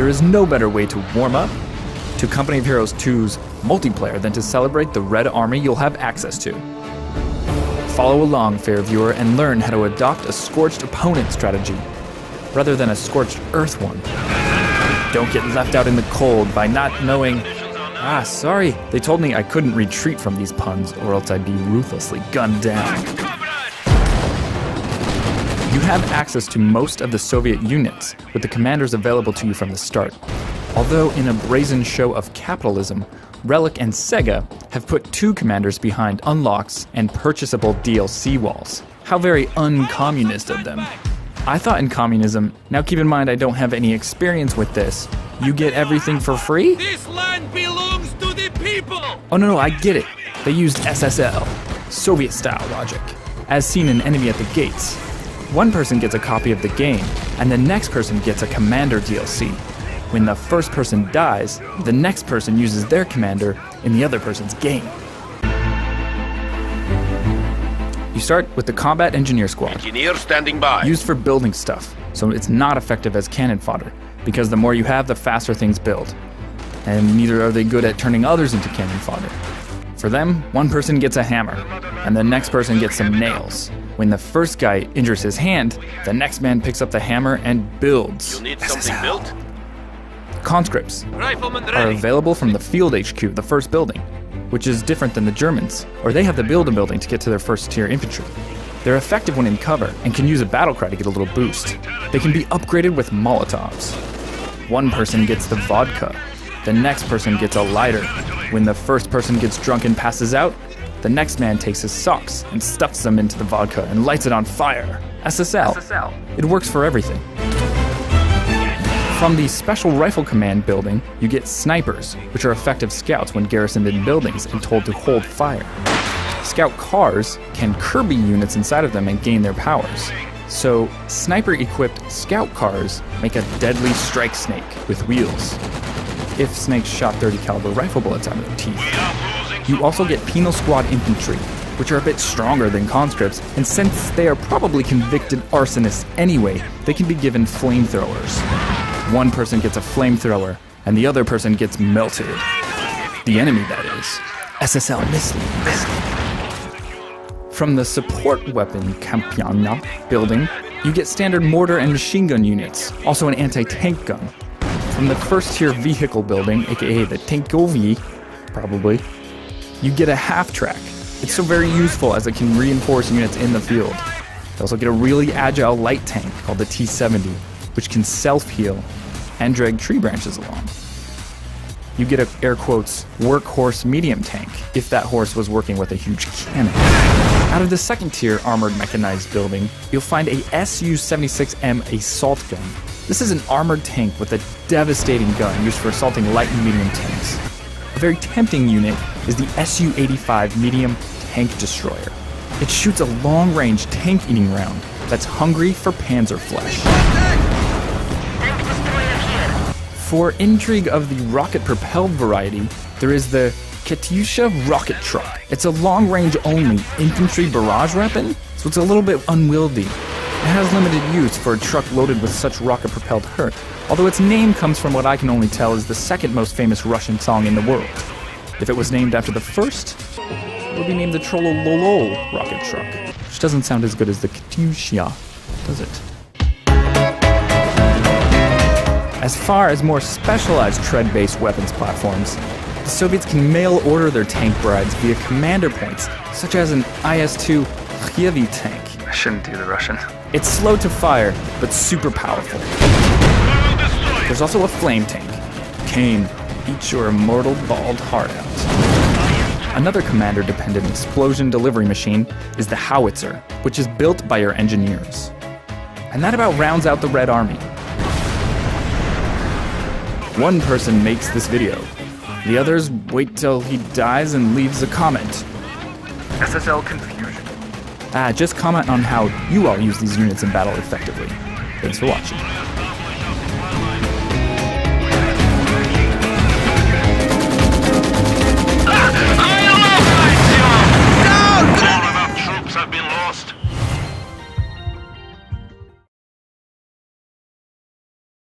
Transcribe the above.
There is no better way to warm up to Company of Heroes 2's multiplayer than to celebrate the Red Army you'll have access to. Follow along, fair viewer, and learn how to adopt a scorched opponent strategy rather than a scorched earth one. Don't get left out in the cold by not knowing, sorry, they told me I couldn't retreat from these puns or else I'd be ruthlessly gunned down. You have access to most of the Soviet units, with the commanders available to you from the start. Although in a brazen show of capitalism, Relic and Sega have put 2 commanders behind unlocks and purchasable DLC walls. How very uncommunist of them. I thought in communism, now keep in mind I don't have any experience with this, you get everything for free? This land belongs to the people! Oh no, I get it. They used SSL, Soviet-style logic, as seen in Enemy at the Gates. One person gets a copy of the game, and the next person gets a commander DLC. When the first person dies, the next person uses their commander in the other person's game. You start with the Combat Engineer Squad, Engineer standing by. Used for building stuff, so it's not effective as cannon fodder, because the more you have, the faster things build. And neither are they good at turning others into cannon fodder. For them, one person gets a hammer, and the next person gets some nails. When the first guy injures his hand, the next man picks up the hammer and builds. You need something built? Conscripts Rifleman are ready. available from the Field HQ, the first building, which is different than the Germans, or they have to build a building to get to their first tier infantry. They're effective when in cover and can use a battle cry to get a little boost. They can be upgraded with Molotovs. One person gets the vodka, the next person gets a lighter. When the first person gets drunk and passes out, the next man takes his socks and stuffs them into the vodka and lights it on fire. SSL. It works for everything. From the Special Rifle Command building, you get snipers, which are effective scouts when garrisoned in buildings and told to hold fire. Scout cars can Kirby units inside of them and gain their powers. So, sniper-equipped scout cars make a deadly strike snake with wheels, if snakes shot 30 caliber rifle bullets out of their teeth. You also get Penal Squad infantry, which are a bit stronger than conscripts, and since they are probably convicted arsonists anyway, they can be given flamethrowers. One person gets a flamethrower, and the other person gets melted. The enemy, that is. SSL missile. From the support weapon Kampiana building, you get standard mortar and machine gun units, also an anti-tank gun. From the first tier vehicle building, aka the Tankovi, probably, you get a half-track. It's so very useful as it can reinforce units in the field. You also get a really agile light tank called the T-70, which can self-heal and drag tree branches along. You get a, air quotes, workhorse medium tank, if that horse was working with a huge cannon. Out of the second tier armored mechanized building, you'll find a Su-76M assault gun. This is an armored tank with a devastating gun used for assaulting light and medium tanks. A very tempting unit is the Su-85 medium tank destroyer. It shoots a long-range tank-eating round that's hungry for panzer flesh. For intrigue of the rocket-propelled variety, there is the Katyusha rocket truck. It's a long-range only infantry barrage weapon, so it's a little bit unwieldy. It has limited use for a truck loaded with such rocket-propelled hurt, although its name comes from what I can only tell is the second most famous Russian song in the world. If it was named after the first, it would be named the Trollololo rocket truck, which doesn't sound as good as the Katyusha, does it? As far as more specialized tread-based weapons platforms, the Soviets can mail order their tank brides via commander points, such as an IS-2 Khyvy tank. I shouldn't do the Russian. It's slow to fire, but super powerful. There's also a flame tank. Kane, eat your immortal bald heart out. Another commander-dependent explosion delivery machine is the howitzer, which is built by your engineers. And that about rounds out the Red Army. One person makes this video. The others wait till he dies and leaves a comment. SSL confusion. Just comment on how you all use these units in battle effectively. Thanks for watching. Ah!